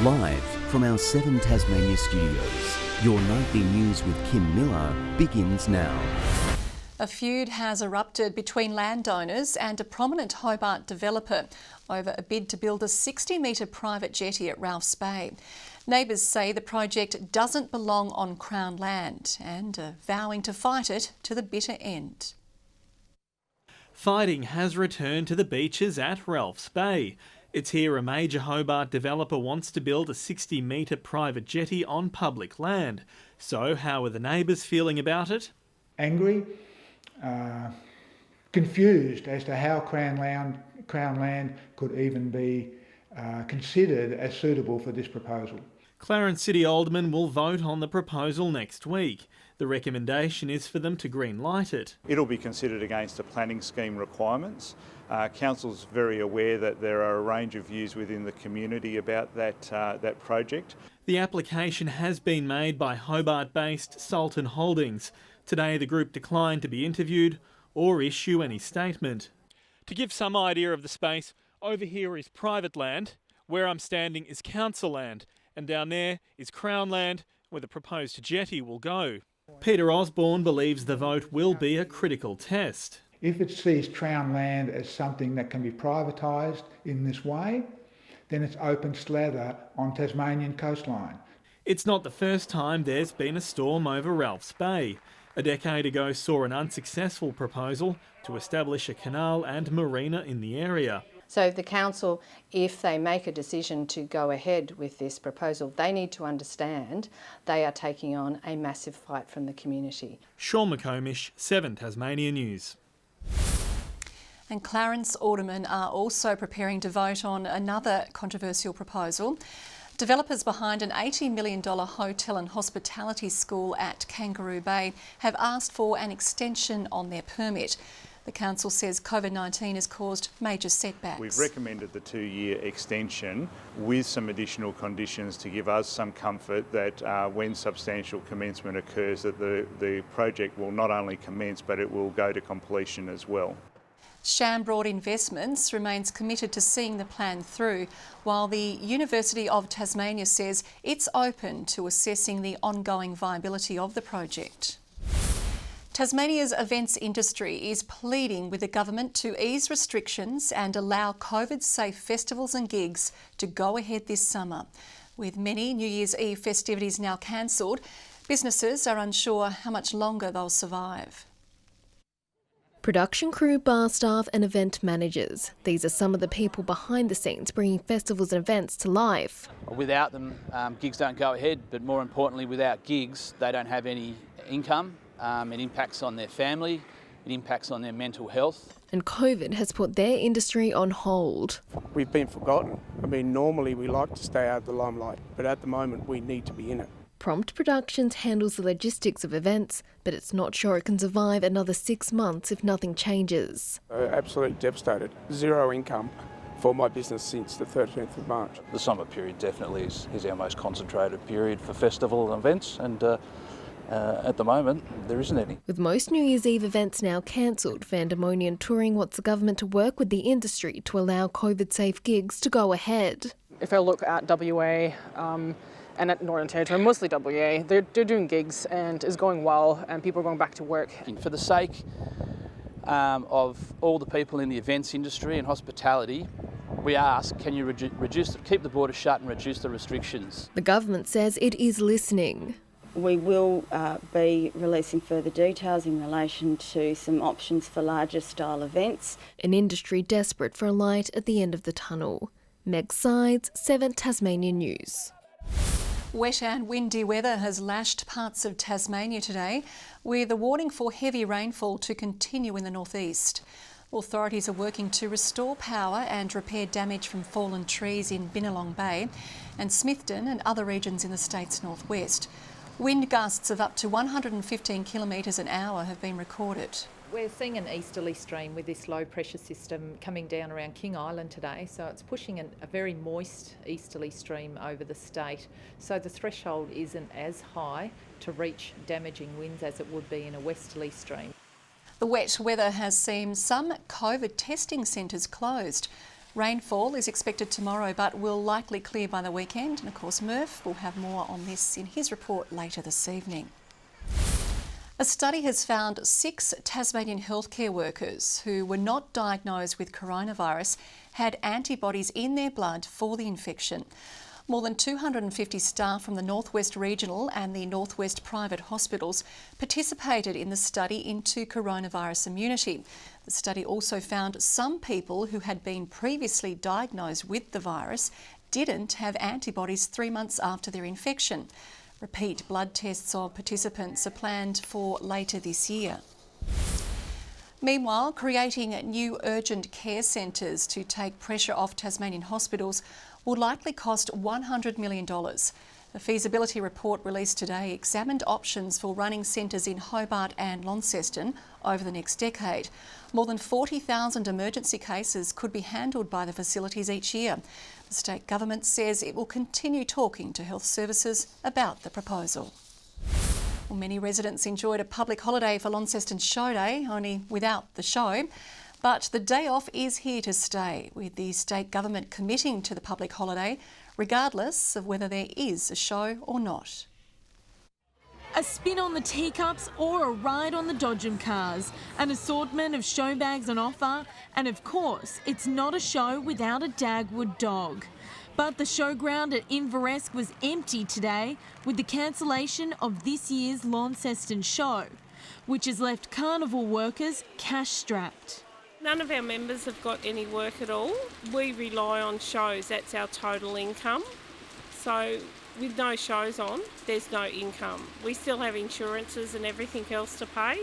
Live from our 7 Tasmania studios, your nightly news with Kim Miller begins now. A feud has erupted between landowners and a prominent Hobart developer over a bid to build a 60-metre private jetty at Ralphs Bay. Neighbours say the project doesn't belong on Crown land and are vowing to fight it to the bitter end. Fighting has returned to the beaches at Ralphs Bay. It's here a major Hobart developer wants to build a 60-metre private jetty on public land. So how are the neighbours feeling about it? Angry, confused as to how Crown land could even be considered as suitable for this proposal. Clarence City Aldermen will vote on the proposal next week. The recommendation is for them to green-light it. It'll be considered against the planning scheme requirements. Council's very aware that there are a range of views within the community about that project. The application has been made by Hobart-based Sultan Holdings. Today the group declined to be interviewed or issue any statement. To give some idea of the space, over here is private land, where I'm standing is council land, and down there is Crown land, where the proposed jetty will go. Peter Osborne believes the vote will be a critical test. If it sees Crown land as something that can be privatised in this way, then it's open slather on Tasmanian coastline. It's not the first time there's been a storm over Ralphs Bay. A decade ago saw an unsuccessful proposal to establish a canal and marina in the area. So the council, if they make a decision to go ahead with this proposal, they need to understand they are taking on a massive fight from the community. MCCOMISH, 7 Tasmania News. And Clarence aldermen are also preparing to vote on another controversial proposal. Developers behind an $80 million hotel and hospitality school at Kangaroo Bay have asked for an extension on their permit. The council says COVID-19 has caused major setbacks. We've recommended the 2-year extension with some additional conditions to give us some comfort that when substantial commencement occurs that the project will not only commence but it will go to completion as well. Shamrock Investments remains committed to seeing the plan through, while the University of Tasmania says it's open to assessing the ongoing viability of the project. Tasmania's events industry is pleading with the government to ease restrictions and allow COVID-safe festivals and gigs to go ahead this summer. With many New Year's Eve festivities now cancelled, businesses are unsure how much longer they'll survive. Production crew, bar staff and event managers. These are some of the people behind the scenes bringing festivals and events to life. Without them, gigs don't go ahead, but more importantly, without gigs, they don't have any income. It impacts on their family, it impacts on their mental health. And COVID has put their industry on hold. We've been forgotten. I mean, normally we like to stay out of the limelight, but at the moment we need to be in it. Prompt Productions handles the logistics of events, but it's not sure it can survive another 6 months if nothing changes. Absolutely devastated. Zero income for my business since the 13th of March. The summer period definitely is our most concentrated period for festival and events, and at the moment there isn't any. With most New Year's Eve events now cancelled, Vandemonian Touring wants the government to work with the industry to allow COVID-safe gigs to go ahead. If I look at WA, and at Northern Territory, mostly WA, they're doing gigs and it's going well and people are going back to work. For the sake of all the people in the events industry and hospitality, we ask, can you keep the borders shut and reduce the restrictions? The government says it is listening. We will be releasing further details in relation to some options for larger style events. An industry desperate for a light at the end of the tunnel. Meg Sides, 7 Tasmania News. Wet and windy weather has lashed parts of Tasmania today, with a warning for heavy rainfall to continue in the northeast. Authorities are working to restore power and repair damage from fallen trees in Binnelong Bay and Smithton and other regions in the state's northwest. Wind gusts of up to 115 kilometres an hour have been recorded. We're seeing an easterly stream with this low pressure system coming down around King Island today, so it's pushing a very moist easterly stream over the state. So the threshold isn't as high to reach damaging winds as it would be in a westerly stream. The wet weather has seen some COVID testing centres closed. Rainfall is expected tomorrow but will likely clear by the weekend, and of course Murph will have more on this in his report later this evening. A study has found 6 Tasmanian healthcare workers who were not diagnosed with coronavirus had antibodies in their blood for the infection. More than 250 staff from the Northwest Regional and the Northwest Private Hospitals participated in the study into coronavirus immunity. The study also found some people who had been previously diagnosed with the virus didn't have antibodies 3 months after their infection. Repeat blood tests of participants are planned for later this year. Meanwhile, creating new urgent care centres to take pressure off Tasmanian hospitals will likely cost $100 million. The feasibility report released today examined options for running centres in Hobart and Launceston over the next decade. More than 40,000 emergency cases could be handled by the facilities each year. The state government says it will continue talking to health services about the proposal. Well, many residents enjoyed a public holiday for Launceston's show day, only without the show. But the day off is here to stay, with the state government committing to the public holiday, regardless of whether there is a show or not. A spin on the teacups or a ride on the Dodgem cars, an assortment of show bags on offer, and of course, it's not a show without a Dagwood dog. But the showground at Inveresk was empty today with the cancellation of this year's Launceston show, which has left carnival workers cash-strapped. None of our members have got any work at all. We rely on shows, that's our total income. So with no shows on, there's no income. We still have insurances and everything else to pay.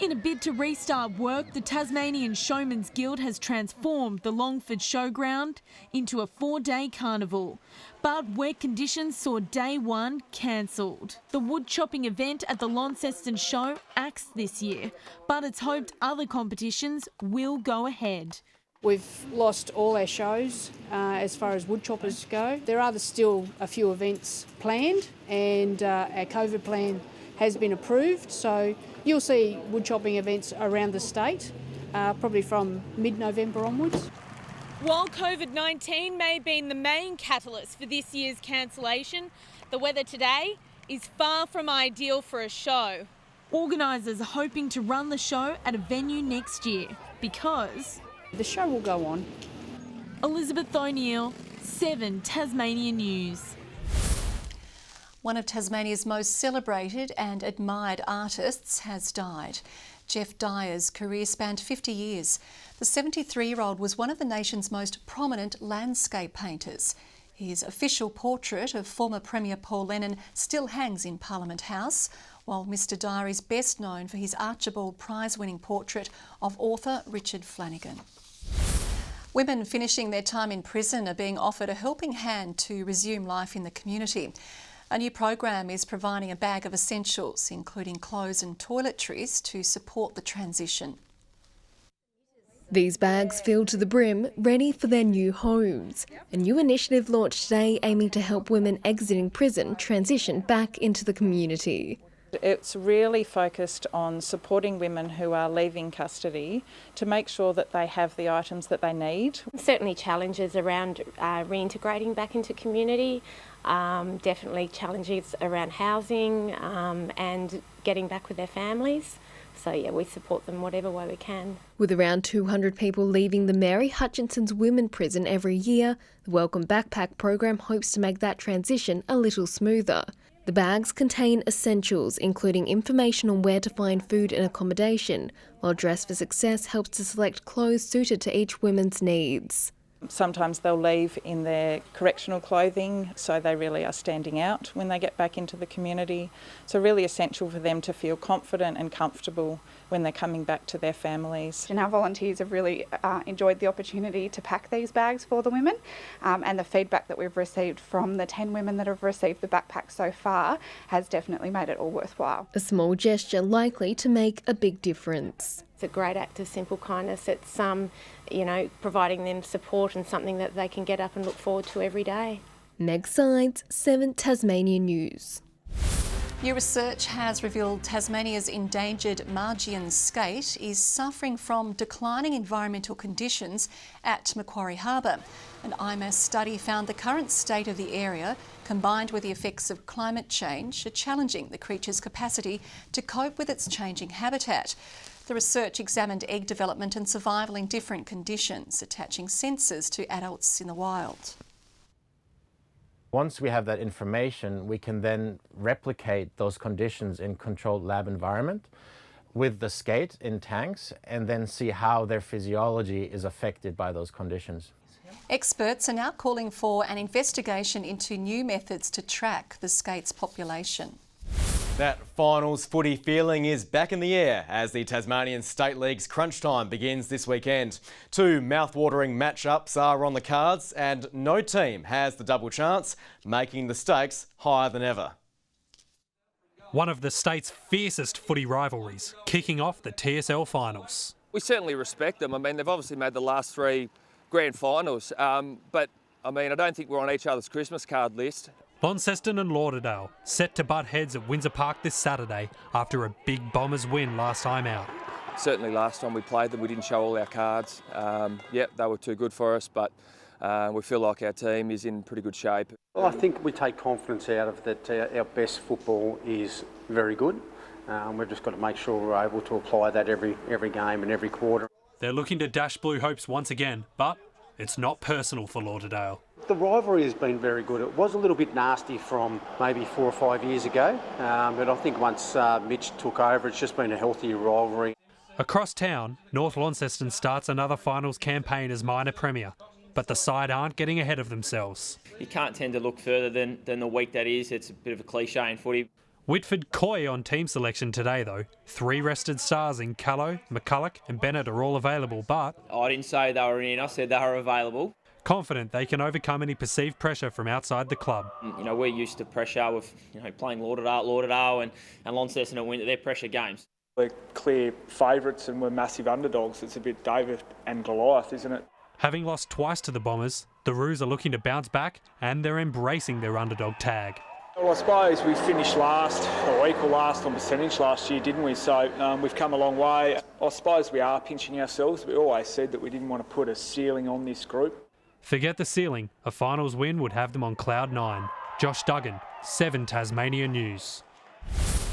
In a bid to restart work, the Tasmanian SHOWMEN'S Guild has transformed the Longford Showground into a 4-day carnival. But wet conditions saw day 1 cancelled. The wood chopping event at the Launceston show axed this year, but it's hoped other competitions will go ahead. We've lost all our shows as far as woodchoppers go. There are still a few events planned, and our COVID plan has been approved, so you'll see woodchopping events around the state, probably from mid-November onwards. While COVID-19 may have been the main catalyst for this year's cancellation, the weather today is far from ideal for a show. Organisers are hoping to run the show at a venue next year because the show will go on. Elizabeth O'Neill, 7 Tasmanian News. One of Tasmania's most celebrated and admired artists has died. Jeff Dyer's career spanned 50 years. The 73-year-old was one of the nation's most prominent landscape painters. His official portrait of former Premier Paul Lennon still hangs in Parliament House, while Mr Dyer is best known for his Archibald Prize-winning portrait of author Richard Flanagan. Women finishing their time in prison are being offered a helping hand to resume life in the community. A new program is providing a bag of essentials, including clothes and toiletries, to support the transition. These bags filled to the brim, ready for their new homes. A new initiative launched today aiming to help women exiting prison transition back into the community. It's really focused on supporting women who are leaving custody to make sure that they have the items that they need. Certainly challenges around reintegrating back into community, definitely challenges around housing and getting back with their families. So yeah, we support them whatever way we can. With around 200 people leaving the Mary Hutchinson's Women Prison every year, the Welcome Backpack program hopes to make that transition a little smoother. The bags contain essentials, including information on where to find food and accommodation, while Dress for Success helps to select clothes suited to each woman's needs. Sometimes they'll leave in their correctional clothing, so they really are standing out when they get back into the community. So really essential for them to feel confident and comfortable when they're coming back to their families. And our volunteers have really enjoyed the opportunity to pack these bags for the women, and the feedback that we've received from the 10 women that have received the backpack so far has definitely made it all worthwhile. A small gesture likely to make a big difference. It's a great act of simple kindness. It's providing them support and something that they can get up and look forward to every day. Meg Sides, 7 Tasmanian News. New research has revealed Tasmania's endangered Margian skate is suffering from declining environmental conditions at Macquarie Harbour. An IMAS study found the current state of the area, combined with the effects of climate change, are challenging the creature's capacity to cope with its changing habitat. The research examined egg development and survival in different conditions, attaching sensors to adults in the wild. Once we have that information, we can then replicate those conditions in controlled lab environment with the skate in tanks and then see how their physiology is affected by those conditions. Experts are now calling for an investigation into new methods to track the skate's population. That finals footy feeling is back in the air as the Tasmanian State League's crunch time begins this weekend. Two mouth-watering matchups are on the cards and no team has the double chance, making the stakes higher than ever. One of the state's fiercest footy rivalries, kicking off the TSL finals. We certainly respect them. I mean, they've obviously made the last three grand finals, but I mean, I don't think we're on each other's Christmas card list. Launceston and Lauderdale set to butt heads at Windsor Park this Saturday after a big Bombers win last time out. Certainly last time we played them, we didn't show all our cards. Yep, they were too good for us, but we feel like our team is in pretty good shape. Well, I think we take confidence out of that our best football is very good. We've just got to make sure we're able to apply that every game and every quarter. They're looking to dash blue hopes once again, but it's not personal for Lauderdale. The rivalry has been very good. It was a little bit nasty from maybe 4 or 5 years ago, but I think once Mitch took over, it's just been a healthier rivalry. Across town, North Launceston starts another finals campaign as minor premier, but the side aren't getting ahead of themselves. You can't tend to look further than the week that is. It's a bit of a cliche in footy. Whitford coy on team selection today though. 3 rested stars in Callow, McCulloch and Bennett are all available, but I didn't say they were in, I said they were available. Confident they can overcome any perceived pressure from outside the club. You know, we're used to pressure with playing Lauderdale and Launceston at Windsor. They're pressure games. We're clear favourites and we're massive underdogs. It's a bit David and Goliath, isn't it? Having lost twice to the Bombers, the Roos are looking to bounce back and they're embracing their underdog tag. Well, I suppose we finished last, or equal last on percentage last year, didn't we? So we've come a long way. I suppose we are pinching ourselves. We always said that we didn't want to put a ceiling on this group. Forget the ceiling. A finals win would have them on cloud 9. Josh Duggan, 7 Tasmania News.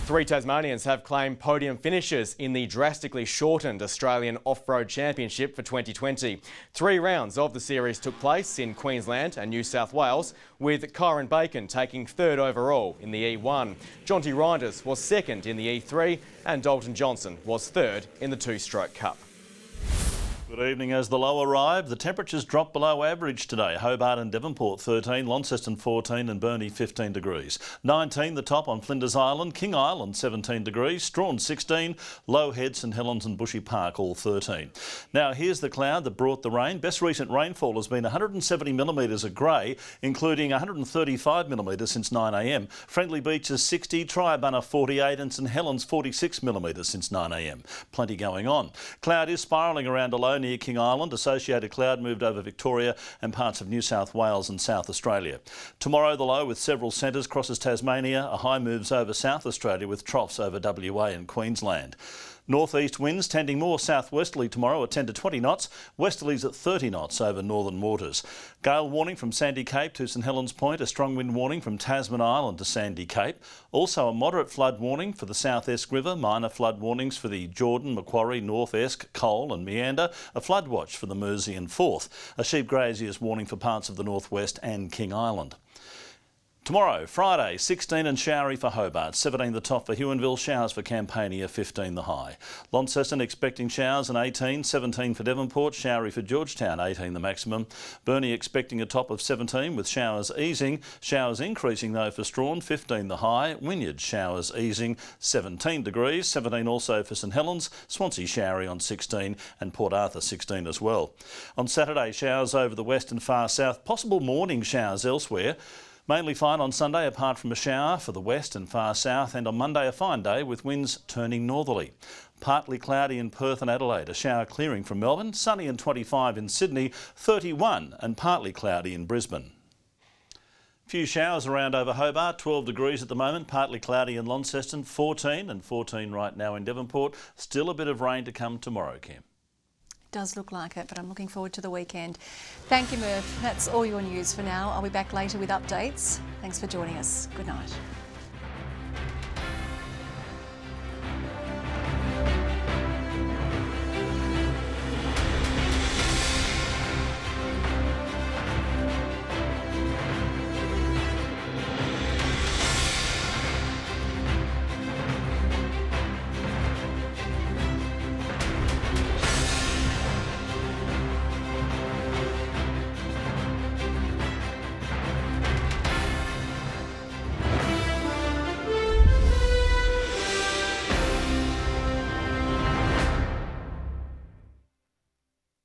3 Tasmanians have claimed podium finishes in the drastically shortened Australian Off-Road Championship for 2020. 3 rounds of the series took place in Queensland and New South Wales, with Kyron Bacon taking 3rd overall in the E1. Jonty Reinders was 2nd in the E3 and Dalton Johnson was 3rd in the 2-stroke cup. Good evening. As the low arrive, the temperatures drop below average today. Hobart and Devonport 13, Launceston 14 and Burnie 15 degrees. 19 the top on Flinders Island, King Island 17 degrees, Strawn 16, Low Head, St Helens and Bushy Park all 13. Now here's the cloud that brought the rain. Best recent rainfall has been 170 millimetres of grey, including 135 millimetres since 9 a.m. Friendly Beaches 60, Triabunna 48 and St Helens 46 millimetres since 9 a.m. Plenty going on. Cloud is spiralling around a low near King Island. Associated cloud moved over Victoria and parts of New South Wales and South Australia. Tomorrow the low with several centres crosses Tasmania. A high moves over South Australia with troughs over WA and Queensland. North-east winds tending more southwesterly tomorrow at 10 to 20 knots, westerlies at 30 knots over northern waters. Gale warning from Sandy Cape to St Helens Point, a strong wind warning from Tasman Island to Sandy Cape. Also a moderate flood warning for the South Esk River, minor flood warnings for the Jordan, Macquarie, North Esk, Cole and Meander, a flood watch for the Mersey and Forth, a sheep grazier's warning for parts of the northwest and King Island. Tomorrow, Friday, 16 and showery for Hobart, 17 the top for Huonville, showers for Campania, 15 the high. Launceston expecting showers and 18, 17 for Devonport, showery for Georgetown, 18 the maximum. Burnie expecting a top of 17 with showers easing, showers increasing though for Strawn, 15 the high. Wynyard showers easing, 17 degrees, 17 also for St Helens, Swansea showery on 16 and Port Arthur 16 as well. On Saturday, showers over the west and far south, possible morning showers elsewhere. Mainly fine on Sunday apart from a shower for the west and far south, and on Monday a fine day with winds turning northerly. Partly cloudy in Perth and Adelaide, a shower clearing from Melbourne, sunny and 25 in Sydney, 31 and partly cloudy in Brisbane. Few showers around over Hobart, 12 degrees at the moment, partly cloudy in Launceston, 14 and 14 right now in Devonport. Still a bit of rain to come tomorrow, Kim. Does look like it, but I'm looking forward to the weekend. Thank you, Murph. That's all your news for now. I'll be back later with updates. Thanks for joining us. Good night.